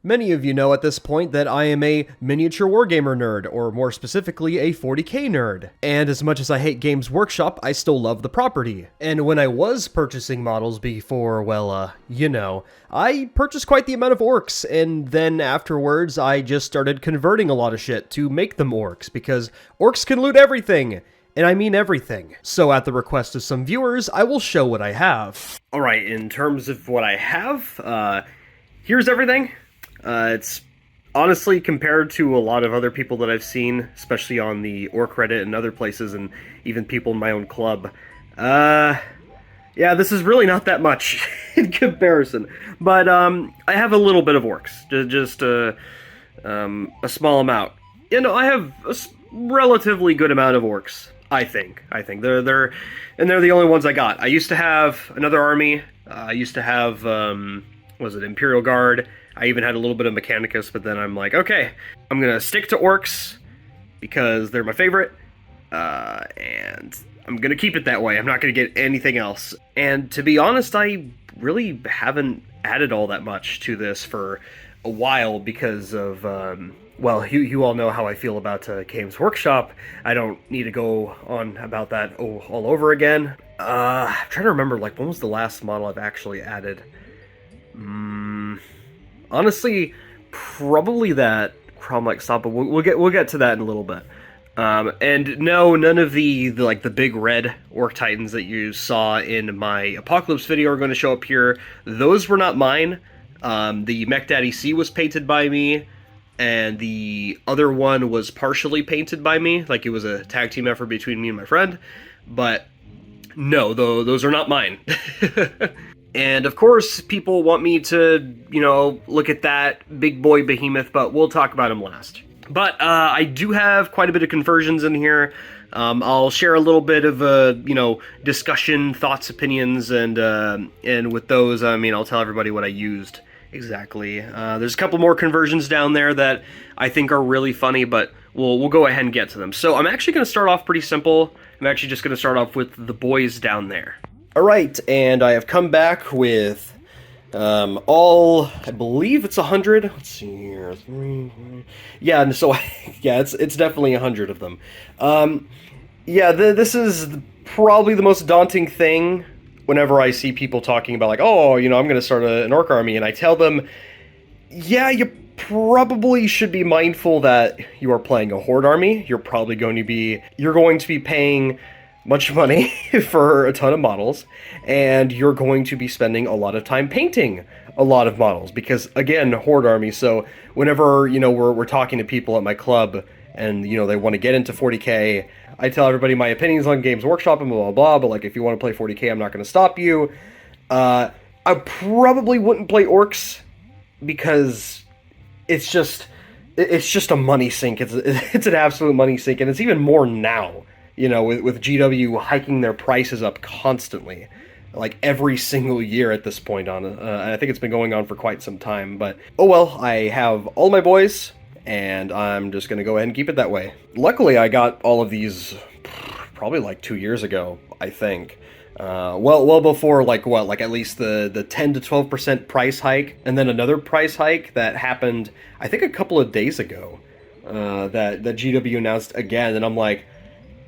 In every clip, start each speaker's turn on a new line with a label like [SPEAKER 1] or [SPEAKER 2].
[SPEAKER 1] Many of you know at this point that I am a miniature wargamer nerd, or more specifically, a 40k nerd. And as much as I hate Games Workshop, I still love the property. And when I was purchasing models before, well, I purchased quite the amount of orcs, and then afterwards I just started converting a lot of shit to make them orcs, because orcs can loot everything! And I mean everything. So at the request of some viewers, I will show what I have. Alright, in terms of what I have, here's everything. It's honestly, compared to a lot of other people that I've seen, especially on the Orc Reddit and other places, and even people in my own club, yeah, this is really not that much in comparison. But, I have a little bit of orcs, just a small amount. You know, I have a relatively good amount of orcs, I think. They're the only ones I got. I used to have another army. I used to have, was it Imperial Guard? I even had a little bit of Mechanicus, but then I'm like, okay, I'm gonna stick to orcs because they're my favorite, and I'm gonna keep it that way. I'm not gonna get anything else. And to be honest, I really haven't added all that much to this for a while because of, well, you all know how I feel about Games Workshop. I don't need to go on about that all over again. I'm trying to remember, like, when was the last model I've actually added? Honestly, probably that Chrome-like Stomp, but we'll get to that in a little bit. And no, none of the big red Orc Titans that you saw in my Apocalypse video are going to show up here. Those were not mine. The Mech Daddy C was painted by me, and the other one was partially painted by me, like it was a tag team effort between me and my friend. But no, those are not mine. And of course, people want me to, look at that big boy behemoth, but we'll talk about him last. But I do have quite a bit of conversions in here. I'll share a little bit of, discussion, thoughts, opinions, and with those, I'll tell everybody what I used exactly. There's a couple more conversions down there that I think are really funny, but we'll go ahead and get to them. So I'm actually going to start off pretty simple. I'm actually just going to start off with the boys down there. Alright, and I have come back with all, I believe it's 100. Let's see here. Yeah, and so, yeah, it's definitely 100 of them. Yeah, this is probably the most daunting thing whenever I see people talking about, like, oh, I'm going to start an orc army, and I tell them, yeah, you probably should be mindful that you are playing a horde army. You're going to be paying much money for a ton of models, and you're going to be spending a lot of time painting a lot of models, because, again, horde army. So whenever, we're talking to people at my club, and, they want to get into 40k, I tell everybody my opinions on Games Workshop and blah, blah, blah, but, like, if you want to play 40k, I'm not going to stop you. I probably wouldn't play orcs, because it's just a money sink. It's an absolute money sink, and it's even more now. With GW hiking their prices up constantly, like every single year at this point on, I think it's been going on for quite some time, but oh well, I have all my boys, and I'm just going to go ahead and keep it that way. Luckily, I got all of these probably like 2 years ago, I think. Well before, at least the 10 to 12% price hike, and then another price hike that happened, I think a couple of days ago, that GW announced again, and I'm like,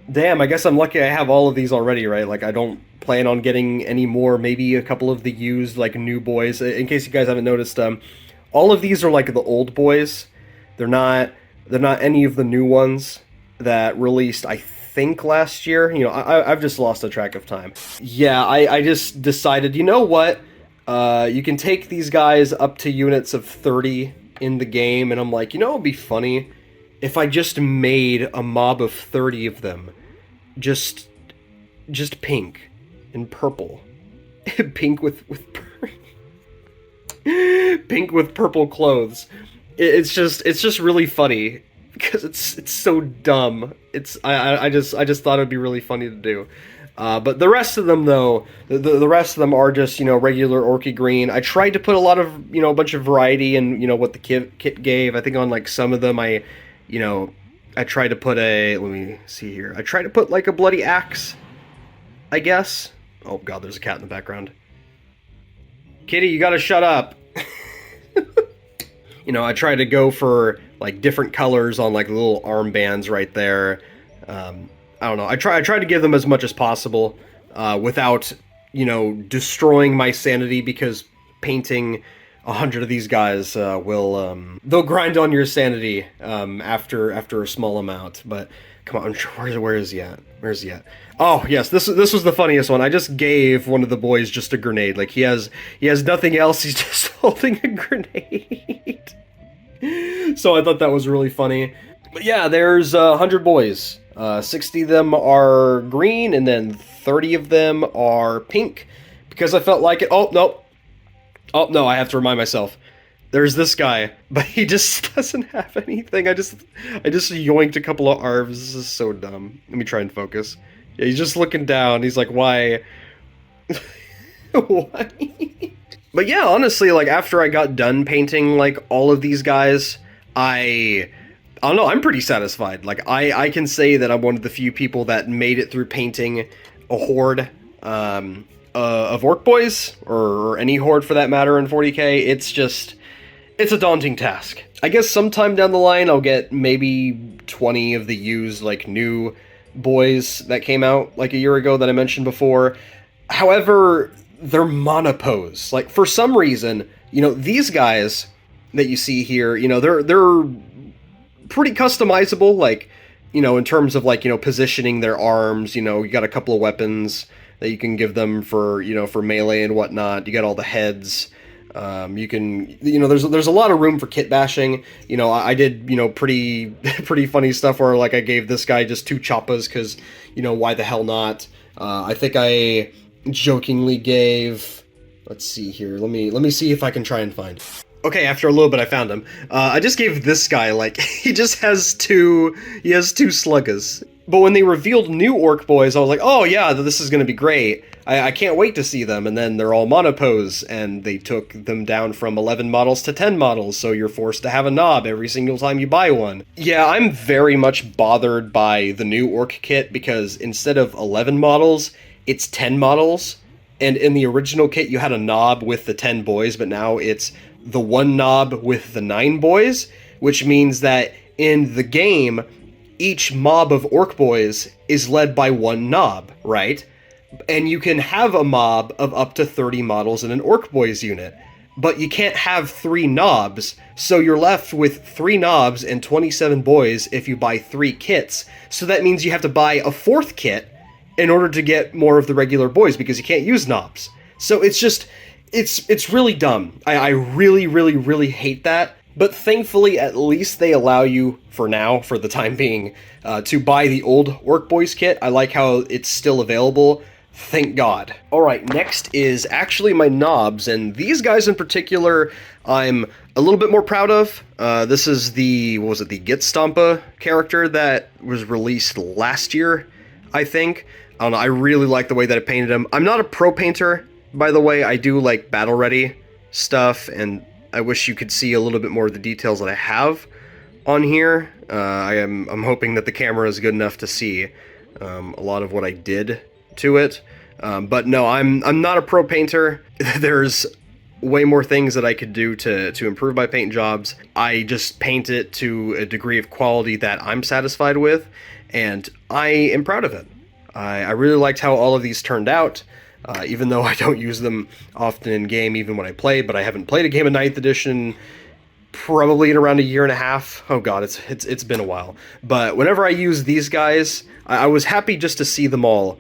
[SPEAKER 1] damn, I guess I'm lucky I have all of these already, right? Like, I don't plan on getting any more, maybe a couple of the used, new boys. In case you guys haven't noticed, all of these are, the old boys. They're not any of the new ones that released, I think, last year. I've just lost a track of time. Yeah, I just decided, you know what? You can take these guys up to units of 30 in the game, and I'm like, it would be funny if I just made a mob of 30 of them, just pink and purple, pink with pink with purple clothes. It's just really funny because it's so dumb. I just thought it'd be really funny to do. But the rest of them, though, the rest of them are just, regular orky green. I tried to put a lot of, a bunch of variety in, what the kit gave. I think on, some of them I tried to put let me see here. I tried to put, a bloody axe, I guess. Oh, God, there's a cat in the background. Kitty, you gotta shut up. You know, I try to go for like different colors on like the little armbands right there. I don't know. I try to give them as much as possible without, you know, destroying my sanity, because painting 100 of these guys will they'll grind on your sanity after a small amount. But come on, where is he at? Where's he at? Oh yes, this was the funniest one. I just gave one of the boys just a grenade. Like he has nothing else. He's just holding a grenade. So I thought that was really funny. But yeah, there's 100 boys. 60 of them are green, and then 30 of them are pink, because I felt like it. Oh no, I have to remind myself. There's this guy, but he just doesn't have anything. I just yoinked a couple of arms. This is so dumb. Let me try and focus. Yeah, he's just looking down. He's like, why? Why? But yeah, honestly, like after I got done painting like all of these guys, I don't know, I'm pretty satisfied. Like I can say that I'm one of the few people that made it through painting a horde of orc boys, or any horde for that matter in 40k. It's a daunting task. I guess sometime down the line I'll get maybe 20 of the used like new boys that came out like a year ago that I mentioned before. However, they're monopose. Like for some reason, you know, these guys that you see here, you know, they're pretty customizable, like, you know, in terms of like, you know, positioning their arms. You know, you got a couple of weapons that you can give them for, you know, for melee and whatnot. You got all the heads. You can, you know, there's a lot of room for kit bashing. You know, I did, you know, pretty funny stuff where like I gave this guy just 2 choppas because, you know, why the hell not? I think I jokingly gave, let's see here, let me see if I can try and find. Okay, after a little bit I found him. I just gave this guy, like, he has two sluggers. But when they revealed new orc boys, I was like, oh yeah, this is gonna be great. I can't wait to see them. And then they're all monopose, and they took them down from 11 models to 10 models, so you're forced to have a knob every single time you buy one. Yeah, I'm very much bothered by the new orc kit, because instead of 11 models, it's 10 models. And in the original kit, you had a knob with the 10 boys, but now it's the 1 knob with the 9 boys, which means that in the game, each mob of orc boys is led by 1 knob, right? And you can have a mob of up to 30 models in an orc boys unit, but you can't have 3 knobs, so you're left with 3 knobs and 27 boys if you buy 3 kits. So that means you have to buy a 4th kit in order to get more of the regular boys, because you can't use knobs. So it's just, it's really dumb. I really hate that. But thankfully, at least they allow you, for now, for the time being, to buy the old Orc Boys kit. I like how it's still available. Thank God. Alright, next is actually my knobs, and these guys in particular, I'm a little bit more proud of. This is the, what was it, the Get Stompa character that was released last year, I think. I don't know, I really like the way that I painted him. I'm not a pro painter, by the way. I do like battle-ready stuff, and I wish you could see a little bit more of the details that I have on here. I'm hoping that the camera is good enough to see a lot of what I did to it. But no, I'm not a pro painter. There's way more things that I could do to improve my paint jobs. I just paint it to a degree of quality that I'm satisfied with, and I am proud of it. I really liked how all of these turned out. Even though I don't use them often in game, even when I play, but I haven't played a game of 9th edition probably in around a year and a half. Oh god, it's been a while. But whenever I use these guys, I was happy just to see them all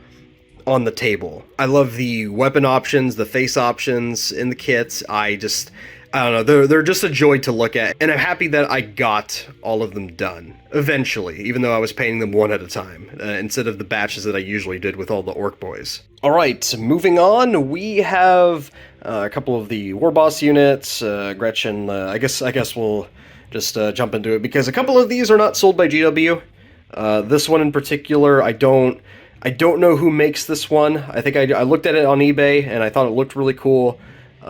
[SPEAKER 1] on the table. I love the weapon options, the face options in the kits. I don't know, they're just a joy to look at, and I'm happy that I got all of them done eventually, even though I was painting them one at a time, instead of the batches that I usually did with all the orc boys. Alright, moving on, we have a couple of the war boss units. Gretchen, I guess we'll just jump into it, because a couple of these are not sold by GW. This one in particular, I don't know who makes this one. I think I looked at it on eBay, and I thought it looked really cool.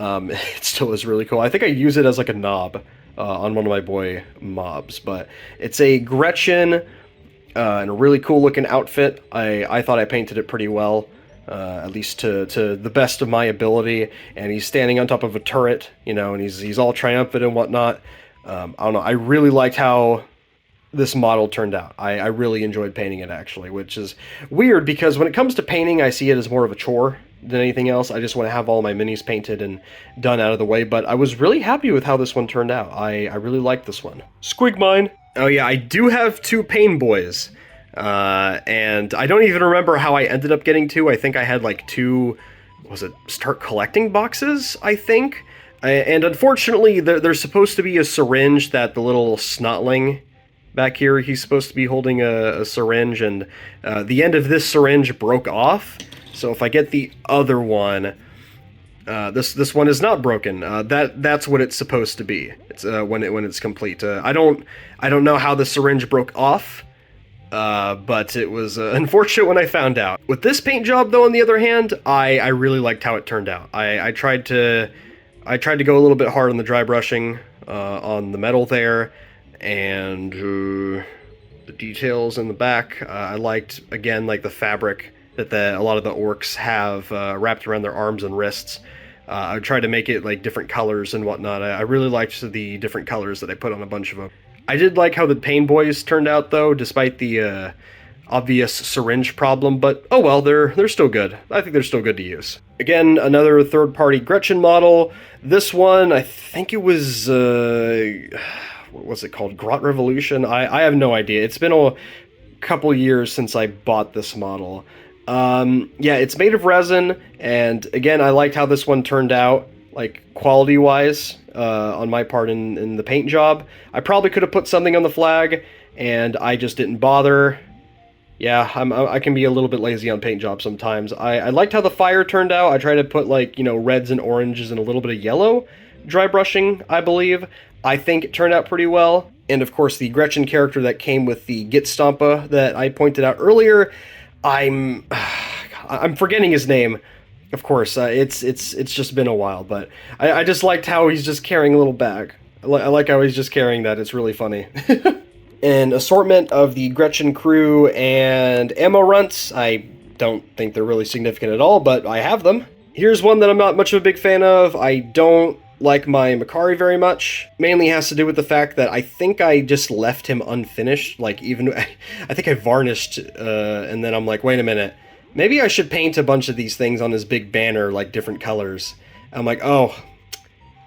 [SPEAKER 1] It still is really cool. I think I use it as like a knob on one of my boy mobs, but it's a Gretchen and a really cool looking outfit. I thought I painted it pretty well, at least to the best of my ability, and he's standing on top of a turret, you know, and he's all triumphant and whatnot. I don't know, I really liked how this model turned out. I really enjoyed painting it, actually, which is weird because when it comes to painting, I see it as more of a chore than anything else. I just want to have all my minis painted and done out of the way, but I was really happy with how this one turned out. I really liked this one. Squig mine! Oh yeah, I do have 2 pain boys, and I don't even remember how I ended up getting 2. I think I had like 2, was it start collecting boxes, I think? And unfortunately, there's supposed to be a syringe that the little snotling back here, he's supposed to be holding a syringe, and the end of this syringe broke off. So if I get the other one, this one is not broken. That's what it's supposed to be. It's when it's complete. I don't know how the syringe broke off, but it was unfortunate when I found out. With this paint job, though, on the other hand, I really liked how it turned out. I tried to go a little bit hard on the dry brushing on the metal there, and the details in the back. I liked, again, like the fabric that a lot of the orcs have wrapped around their arms and wrists. I tried to make it like different colors and whatnot. I really liked the different colors that I put on a bunch of them. I did like how the pain boys turned out, though, despite the obvious syringe problem, but oh well, they're still good. I think they're still good to use. Again, another third-party Gretchen model. This one, I think it was, what was it called? Grot Revolution? I have no idea. It's been a couple years since I bought this model. Yeah, it's made of resin, and again, I liked how this one turned out, like, quality-wise, on my part in the paint job. I probably could have put something on the flag, and I just didn't bother. Yeah, I can be a little bit lazy on paint jobs sometimes. I liked how the fire turned out. I tried to put, like, you know, reds and oranges and a little bit of yellow dry brushing, I believe. I think it turned out pretty well. And, of course, the Gretchen character that came with the Git Stompa that I pointed out earlier, I'm forgetting his name. Of course, it's just been a while, but I just liked how he's just carrying a little bag. I like how he's just carrying that. It's really funny. An assortment of the Gretchen crew and ammo runts. I don't think they're really significant at all, but I have them. Here's one that I'm not much of a big fan of. I don't like my Makari very much. Mainly has to do with the fact that I think I just left him unfinished. Like, even I think I varnished, and then I'm like, wait a minute, maybe I should paint a bunch of these things on his big banner, like different colors. I'm like, oh,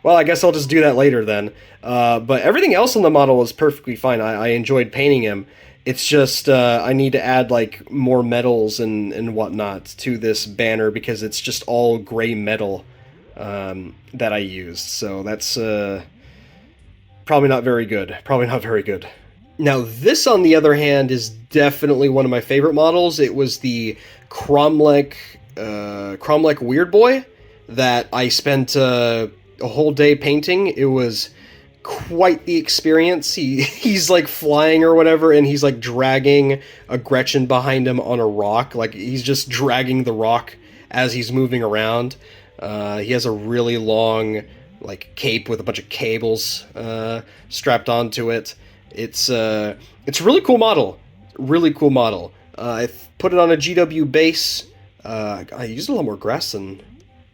[SPEAKER 1] well, I guess I'll just do that later then. But everything else on the model is perfectly fine. I enjoyed painting him. It's just I need to add like more metals and whatnot to this banner because it's just all gray metal that I used. So that's probably not very good. Probably not very good. Now this, on the other hand, is definitely one of my favorite models. It was the Cromlech Weird Boy that I spent a whole day painting. It was quite the experience. He's like flying or whatever, and he's like dragging a Gretchen behind him on a rock. Like, he's just dragging the rock as he's moving around. He has a really long like cape with a bunch of cables strapped onto it. It's a really cool model. Really cool model. I put it on a GW base. I used a lot more grass than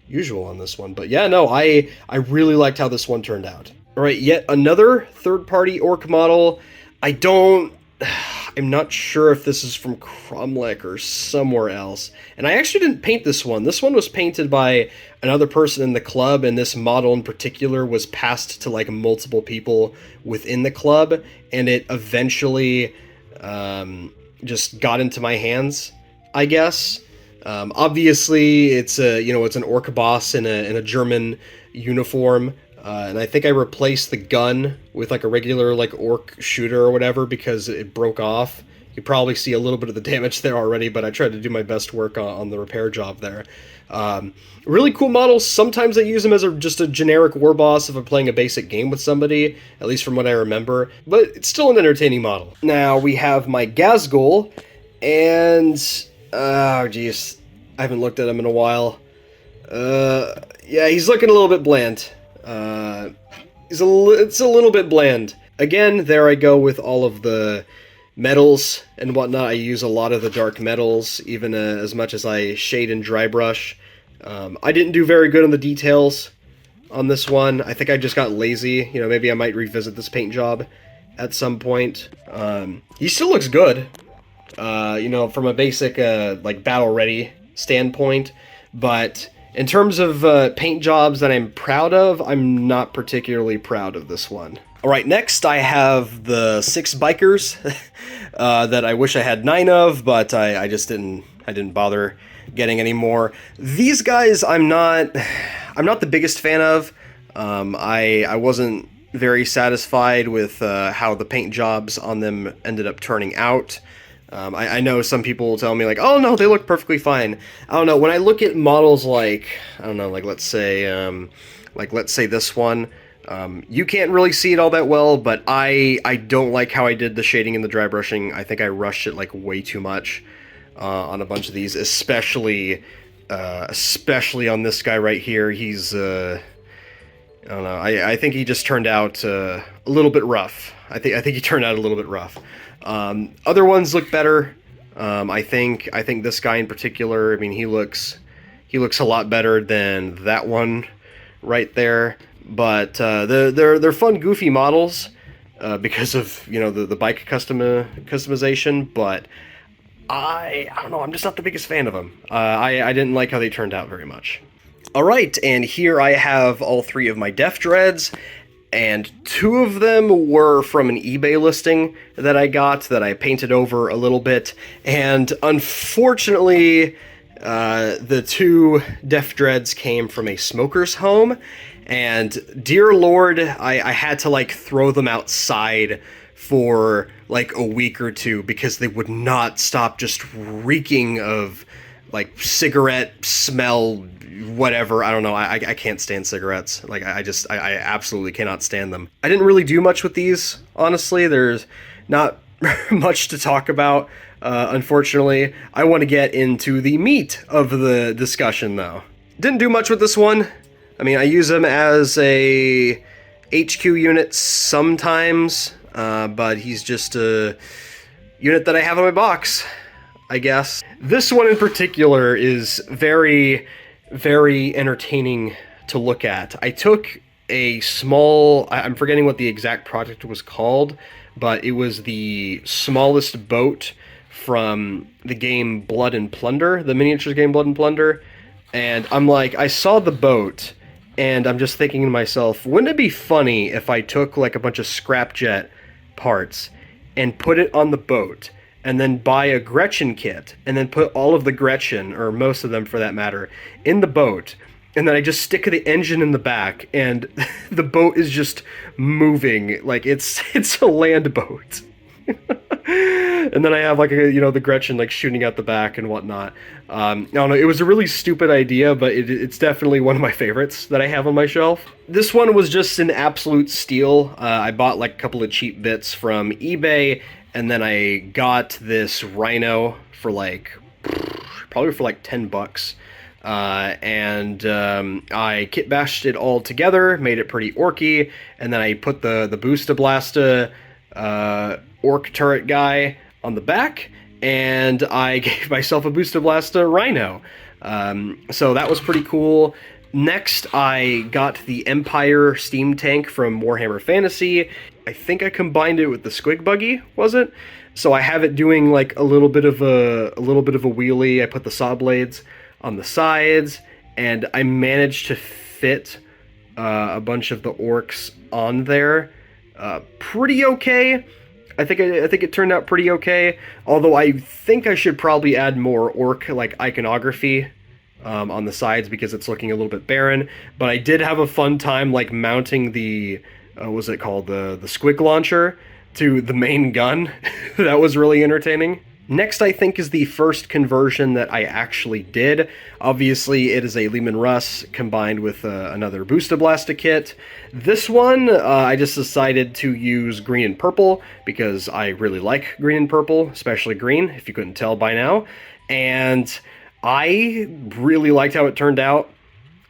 [SPEAKER 1] usual on this one, but yeah, no, I really liked how this one turned out. All right, yet another third-party orc model. I'm not sure if this is from Cromlech or somewhere else, and I actually didn't paint this one. This one was painted by another person in the club, and this model in particular was passed to like multiple people within the club, and it eventually just got into my hands, I guess. Obviously, it's an orc boss in a German uniform, and I think I replaced the gun with like a regular like orc shooter or whatever because it broke off. You probably see a little bit of the damage there already, but I tried to do my best work on the repair job there. Really cool models. Sometimes I use them as just a generic war boss if I'm playing a basic game with somebody, at least from what I remember, but it's still an entertaining model. Now we have my Gazgul, and oh geez, I haven't looked at him in a while. Yeah, he's looking a little bit bland. It's a little bit bland. Again, there I go with all of the metals and whatnot. I use a lot of the dark metals, even as much as I shade and dry brush. I didn't do very good on the details on this one. I think I just got lazy. You know, maybe I might revisit this paint job at some point. He still looks good, you know, from a basic, like, battle-ready standpoint, but in terms of paint jobs that I'm proud of, I'm not particularly proud of this one. Alright, next I have the 6 bikers that I wish I had 9 of, but I just didn't bother getting any more. These guys I'm not the biggest fan of. I wasn't very satisfied with how the paint jobs on them ended up turning out. I know some people will tell me, like, oh no, they look perfectly fine. I don't know, when I look at models like, I don't know, like let's say this one, you can't really see it all that well, but I don't like how I did the shading and the dry brushing. I think I rushed it like way too much on a bunch of these, especially on this guy right here. He's, I don't know, I think he just turned out a little bit rough. I think he turned out a little bit rough. Other ones look better. I think this guy in particular, I mean, he looks a lot better than that one right there. But they're fun, goofy models because of, you know, the bike customization. But I don't know, I'm just not the biggest fan of them. I didn't like how they turned out very much. Alright, and here I have all 3 of my Def Dreads, and 2 of them were from an eBay listing that I got that I painted over a little bit, and unfortunately, the 2 Def Dreads came from a smoker's home, and dear lord, I had to, like, throw them outside for, like, a week or 2 because they would not stop just reeking of, like, cigarette smell, whatever. I don't know, I can't stand cigarettes. Like, I absolutely cannot stand them. I didn't really do much with these, honestly. There's not much to talk about, unfortunately. I want to get into the meat of the discussion, though. Didn't do much with this one. I mean, I use them as a HQ unit sometimes, but he's just a unit that I have in my box, I guess. This one in particular is very, very entertaining to look at. I took a small, I'm forgetting what the exact project was called, but it was the smallest boat from the game Blood and Plunder, the miniatures game Blood and Plunder, and I'm like, I saw the boat, and I'm just thinking to myself, wouldn't it be funny if I took like a bunch of scrapjet parts and put it on the boat, and then buy a Gretchen kit, and then put all of the Gretchen, or most of them for that matter, in the boat, and then I just stick the engine in the back, and the boat is just moving, like it's a land boat. And then I have, like, you know, the Gretchen, like, shooting out the back and whatnot. I don't know, it was a really stupid idea, but it's definitely one of my favorites that I have on my shelf. This one was just an absolute steal. I bought, like, a couple of cheap bits from eBay, and then I got this Rhino for, like, probably for, like, 10 bucks. And I kit bashed it all together, made it pretty orky, and then I put the Boosta Blasta orc turret guy on the back, and I gave myself a Boosta Blasta Rhino. So that was pretty cool. Next, I got the Empire steam tank from Warhammer Fantasy. I think I combined it with the Squig Buggy, was it? So I have it doing like a little bit of a wheelie. I put the saw blades on the sides, and I managed to fit a bunch of the orcs on there. Pretty okay. I think it turned out pretty okay. Although I think I should probably add more orc like iconography on the sides because it's looking a little bit barren. But I did have a fun time like mounting the what was it called, the squig launcher to the main gun. That was really entertaining. Next, I think, is the first conversion that I actually did. Obviously, it is a Leman Russ combined with another Boosta Blasta kit. This one, I just decided to use green and purple because I really like green and purple, especially green, if you couldn't tell by now. And I really liked how it turned out.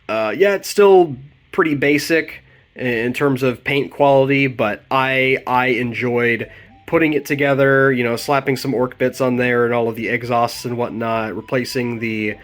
[SPEAKER 1] Yeah, it's still pretty basic in terms of paint quality, but I enjoyed putting it together, you know, slapping some orc bits on there and all of the exhausts and whatnot, replacing the,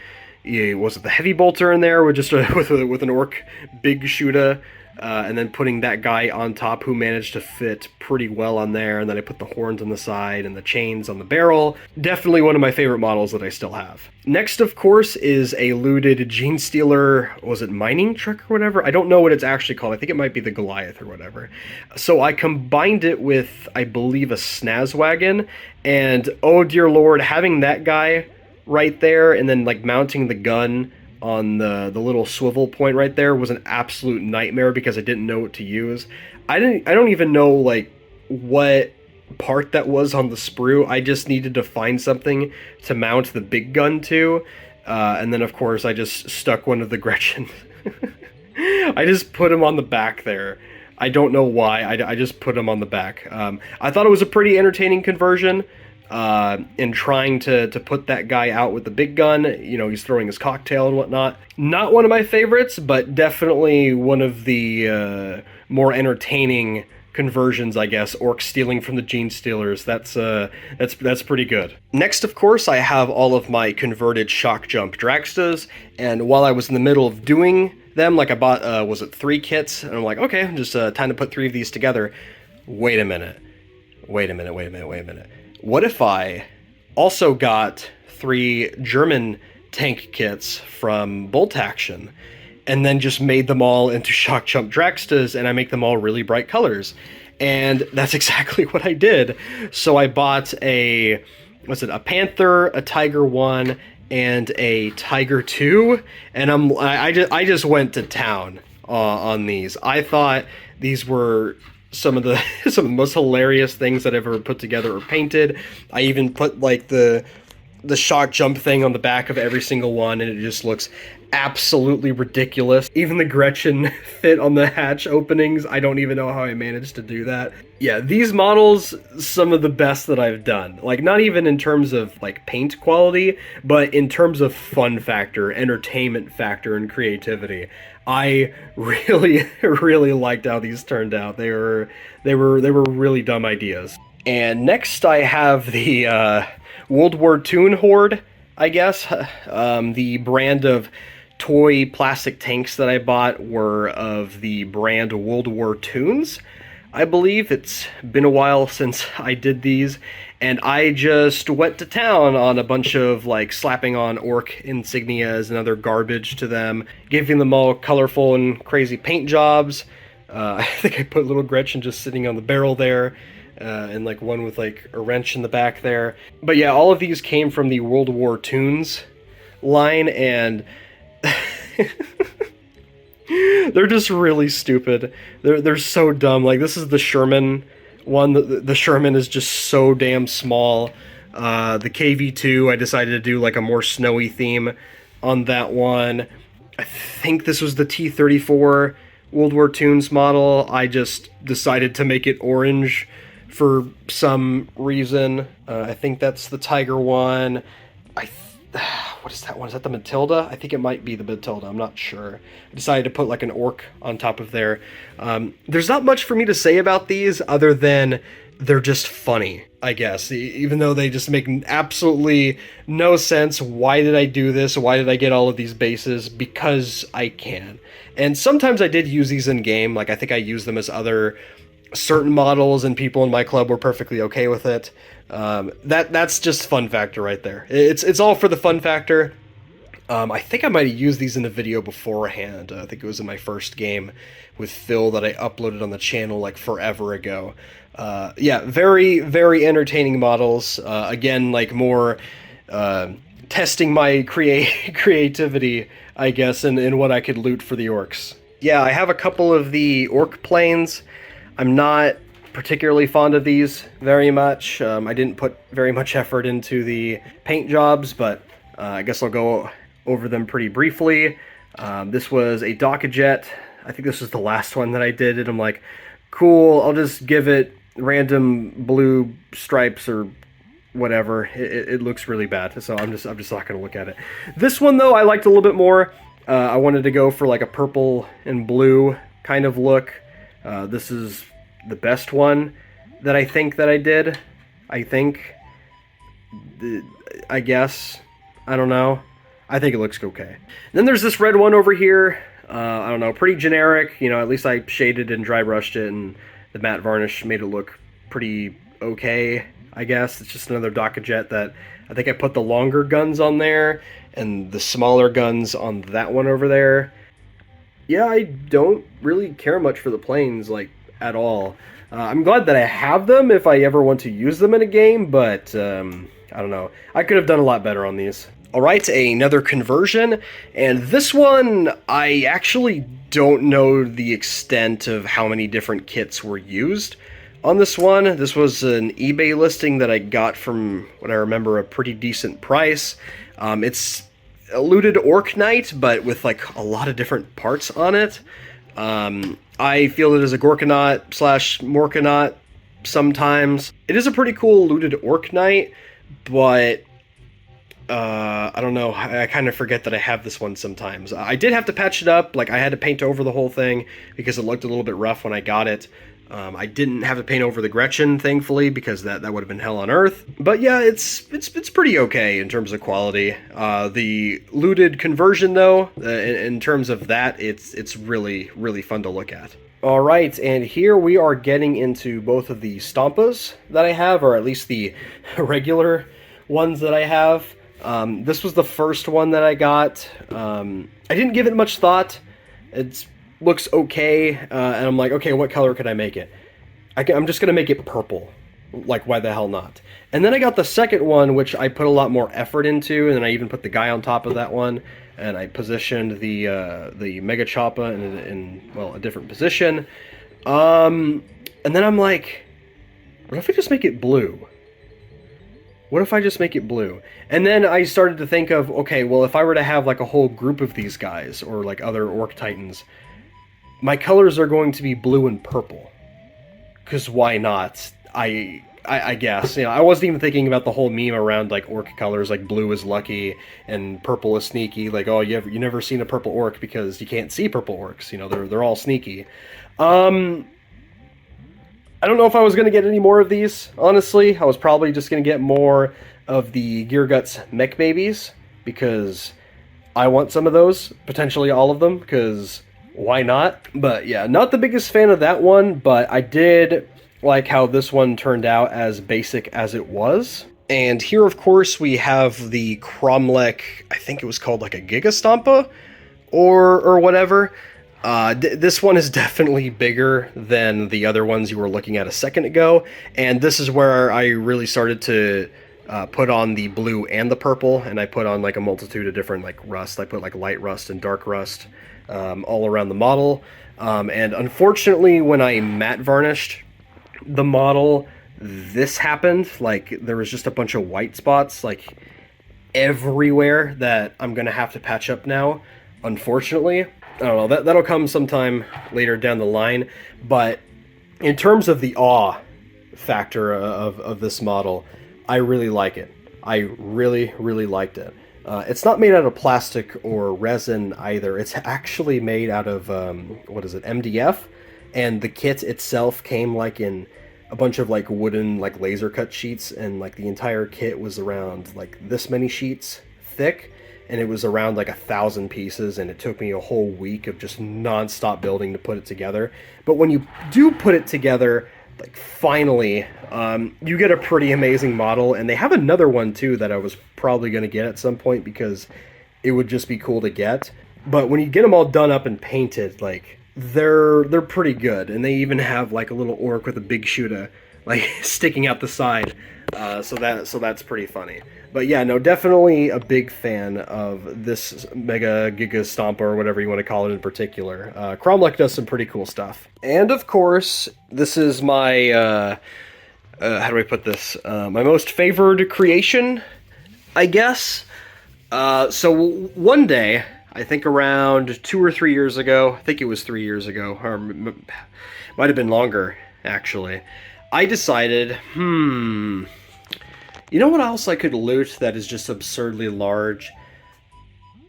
[SPEAKER 1] yeah, was it the heavy bolter in there with just with an orc big shooter, and then putting that guy on top who managed to fit pretty well on there, and then I put the horns on the side and the chains on the barrel. Definitely one of my favorite models that I still have. Next, of course, is a looted Gene Stealer, was it mining truck or whatever? I don't know what it's actually called. I think it might be the Goliath or whatever. So I combined it with, I believe, a snaz wagon, and oh dear lord, having that guy right there and then like mounting the gun on the little swivel point right there was an absolute nightmare because I didn't know what to use. I don't even know like what part that was on the sprue. I just needed to find something to mount the big gun to, and then of course I just stuck one of the Gretchen. I just put him on the back there. I don't know why. I just put him on the back. I thought it was a pretty entertaining conversion. In trying to put that guy out with the big gun. You know, he's throwing his cocktail and whatnot. Not one of my favorites, but definitely one of the more entertaining conversions, I guess. Orc stealing from the Gene Stealers. That's pretty good. Next, of course, I have all of my converted shock jump dragstas, and while I was in the middle of doing them, like I bought, was it 3 kits? And I'm like, okay, just time to put 3 of these together. Wait a minute. What if I also got 3 German tank kits from Bolt Action and then just made them all into shock jump dragstas, and I make them all really bright colors? And that's exactly what I did. So I bought a Panther, a Tiger 1, and a Tiger 2, and I just went to town on these. I thought these were some of the most hilarious things that I've ever put together or painted. I even put like the shock jump thing on the back of every single one, and it just looks absolutely ridiculous. Even the Gretchen fit on the hatch openings. I don't even know how I managed to do that. Yeah, these models, some of the best that I've done. Like, not even in terms of like paint quality, but in terms of fun factor, entertainment factor, and creativity. I really, really liked how these turned out. They were really dumb ideas. And next I have the World War II Horde, I guess. The brand of toy plastic tanks that I bought were of the brand World War Toons. I believe it's been a while since I did these, and I just went to town on a bunch of like slapping on orc insignias and other garbage to them, giving them all colorful and crazy paint jobs. I think I put little Gretchen just sitting on the barrel there, and like one with like a wrench in the back there. But yeah, all of these came from the World War Toons line, and they're just really stupid. They're so dumb. Like, this is the Sherman one. The Sherman is just so damn small. The KV2, I decided to do like a more snowy theme on that one. I think this was the T-34 World War Toons model. I just decided to make it orange for some reason. I think that's the Tiger one. What is that one? Is that the Matilda? I think it might be the Matilda. I'm not sure. I decided to put like an orc on top of there. There's not much for me to say about these other than they're just funny, I guess. Even though they just make absolutely no sense. Why did I do this? Why did I get all of these bases? Because I can. And sometimes I did use these in game. Like, I think I used them as other certain models, and people in my club were perfectly okay with it. That's just fun factor right there. It's all for the fun factor. I think I might have used these in a video beforehand. I think it was in my first game with Phil that I uploaded on the channel like forever ago. Yeah, very, very entertaining models. Again, like more testing my creativity, I guess, in what I could loot for the orcs. Yeah, I have a couple of the orc planes. I'm not particularly fond of these very much. I didn't put very much effort into the paint jobs, but I guess I'll go over them pretty briefly. This was a Dock-A-Jet. I think this was the last one that I did, and I'm like, cool, I'll just give it random blue stripes or whatever. It looks really bad, so I'm just not gonna look at it. This one though, I liked a little bit more. I wanted to go for like a purple and blue kind of look. This is the best one that I think that I did. I guess. I don't know. I think it looks okay. Then there's this red one over here. I don't know, pretty generic. You know, at least I shaded and dry brushed it, and the matte varnish made it look pretty okay, I guess. It's just another Jet that I think I put the longer guns on there and the smaller guns on that one over there. Yeah, I don't really care much for the planes, like, at all. I'm glad that I have them if I ever want to use them in a game, but I don't know. I could have done a lot better on these. Alright, another conversion, and this one, I actually don't know the extent of how many different kits were used on this one. This was an eBay listing that I got from, what I remember, a pretty decent price. It's a looted Orc Knight, but with like a lot of different parts on it. I feel it as a Gorkanaut / Morkanaut sometimes. It is a pretty cool looted Orc Knight, but I don't know, I kind of forget that I have this one sometimes. I did have to patch it up, like I had to paint over the whole thing because it looked a little bit rough when I got it. I didn't have to paint over the Gretchen, thankfully, because that would have been hell on earth. But yeah, it's pretty okay in terms of quality. The looted conversion, though, in terms of that, it's really, really fun to look at. Alright, and here we are getting into both of the Stompas that I have, or at least the regular ones that I have. This was the first one that I got. I didn't give it much thought. It looks okay, and I'm like, okay, what color could I make it? I'm just gonna make it purple. Like, why the hell not? And then I got the second one, which I put a lot more effort into, and then I even put the guy on top of that one, and I positioned the Mega Choppa in well, a different position. And then I'm like, what if I just make it blue? What if I just make it blue? And then I started to think of, okay, well, if I were to have like a whole group of these guys, or like other Orc Titans, my colors are going to be blue and purple. Because why not? I guess. You know, I wasn't even thinking about the whole meme around like Orc colors, like blue is lucky and purple is sneaky. Like, oh, you never seen a purple Orc because you can't see purple Orcs. You know, they're all sneaky. I don't know if I was going to get any more of these, honestly. I was probably just going to get more of the Gear Guts Mech Babies, because I want some of those, potentially all of them, because why not? But yeah, not the biggest fan of that one, but I did like how this one turned out as basic as it was. And here, of course, we have the Cromlech, I think it was called like a Giga Stompa, or whatever. This one is definitely bigger than the other ones you were looking at a second ago, and this is where I really started to put on the blue and the purple, and I put on like a multitude of different like rust. I put like light rust and dark rust all around the model, and unfortunately when I matte varnished the model, this happened. Like, there was just a bunch of white spots like everywhere that I'm gonna have to patch up now, unfortunately. I don't know, that'll come sometime later down the line, but in terms of the awe factor of this model, I really like it. I really, really liked it. It's not made out of plastic or resin either. It's actually made out of, what is it, MDF, and the kit itself came like in a bunch of like wooden like laser cut sheets, and like the entire kit was around like this many sheets thick. And it was around like 1,000 pieces, and it took me a whole week of just non-stop building to put it together. But when you do put it together, like finally, you get a pretty amazing model. And they have another one too that I was probably going to get at some point because it would just be cool to get. But when you get them all done up and painted, like they're pretty good. And they even have like a little orc with a big Shuda like sticking out the side. So that's pretty funny. But yeah, no, definitely a big fan of this Mega Giga Stompa, or whatever you want to call it in particular. Cromlech does some pretty cool stuff. And of course, this is my, how do I put this? My most favored creation, I guess. So one day, I think around 2 or 3 years ago, I think it was 3 years ago, or might have been longer, actually, I decided, you know what else I could loot that is just absurdly large?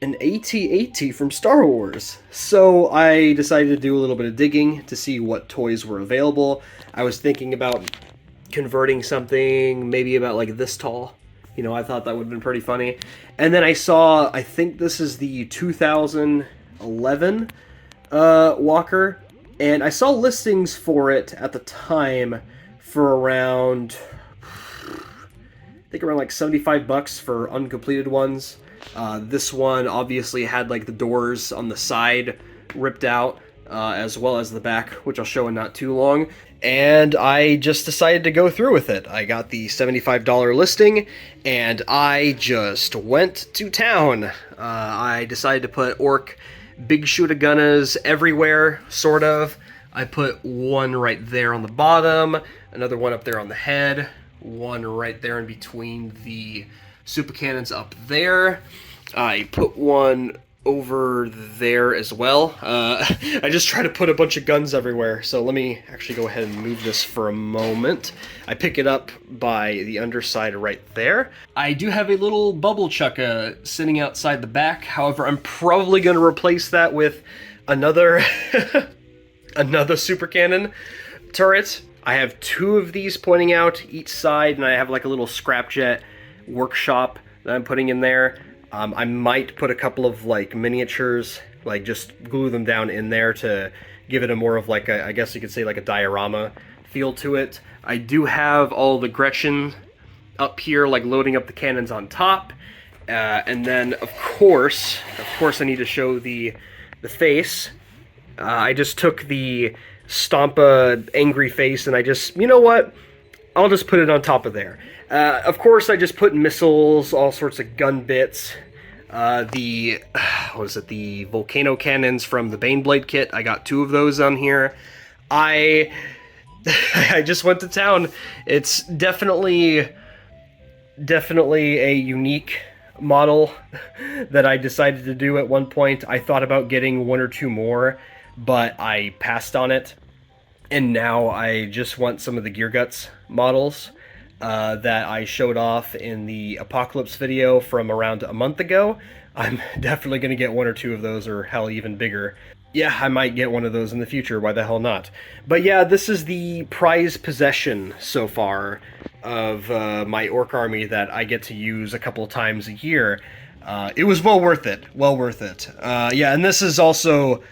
[SPEAKER 1] An AT-AT from Star Wars. So I decided to do a little bit of digging to see what toys were available. I was thinking about converting something maybe about like this tall You know, I thought that would have been pretty funny. And then I saw, I think this is the 2011 walker, and I saw listings for it at the time for around, I think around like $75 for uncompleted ones. This one obviously had like the doors on the side ripped out, as well as the back, which I'll show in not too long. And I just decided to go through with it. I got the $75 listing, and I just went to town. I decided to put orc big shoot-a-gunnas everywhere, sort of. I put one right there on the bottom, another one up there on the head, one right there in between the super cannons up there. I put one over there as well. I just try to put a bunch of guns everywhere, so let me actually go ahead and move this for a moment. I pick it up by the underside right there. I do have a little bubble chucka sitting outside the back, however I'm probably going to replace that with another another super cannon turret. I have two of these pointing out each side, and I have like a little scrapjet workshop that I'm putting in there. I might put a couple of like miniatures, like just glue them down in there to give it a more of like a, I guess you could say like a diorama feel to it. I do have all the Gretchen up here, like loading up the cannons on top. And then of course I need to show the face. I just took the Stompa angry face and I just, you know what? I'll just put it on top of there. Of course, I just put missiles, all sorts of gun bits. The volcano cannons from the Baneblade kit. I got two of those on here. I just went to town. It's definitely a unique model that I decided to do at one point. I thought about getting one or two more, but I passed on it. And now I just want some of the Gear Guts models that I showed off in the Apocalypse video from around a month ago. I'm definitely going to get one or two of those, or hell, even bigger. Yeah, I might get one of those in the future, why the hell not? But yeah, this is the prized possession so far of my orc army that I get to use a couple of times a year. It was well worth it, yeah, and this is also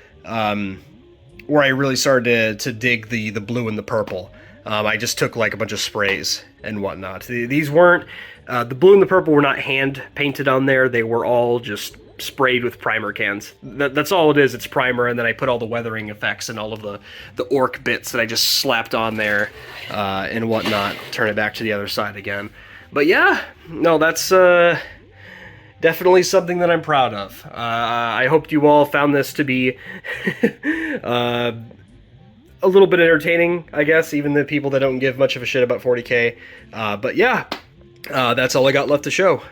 [SPEAKER 1] where I really started to dig the blue and the purple. I just took like a bunch of sprays and whatnot. These weren't, the blue and the purple were not hand painted on there. They were all just sprayed with primer cans. That's all it is, it's primer, and then I put all the weathering effects and all of the orc bits that I just slapped on there and whatnot. Turn it back to the other side again. But yeah, no, that's definitely something that I'm proud of. I hope you all found this to be a little bit entertaining, I guess, even the people that don't give much of a shit about 40K. But yeah, that's all I got left to show.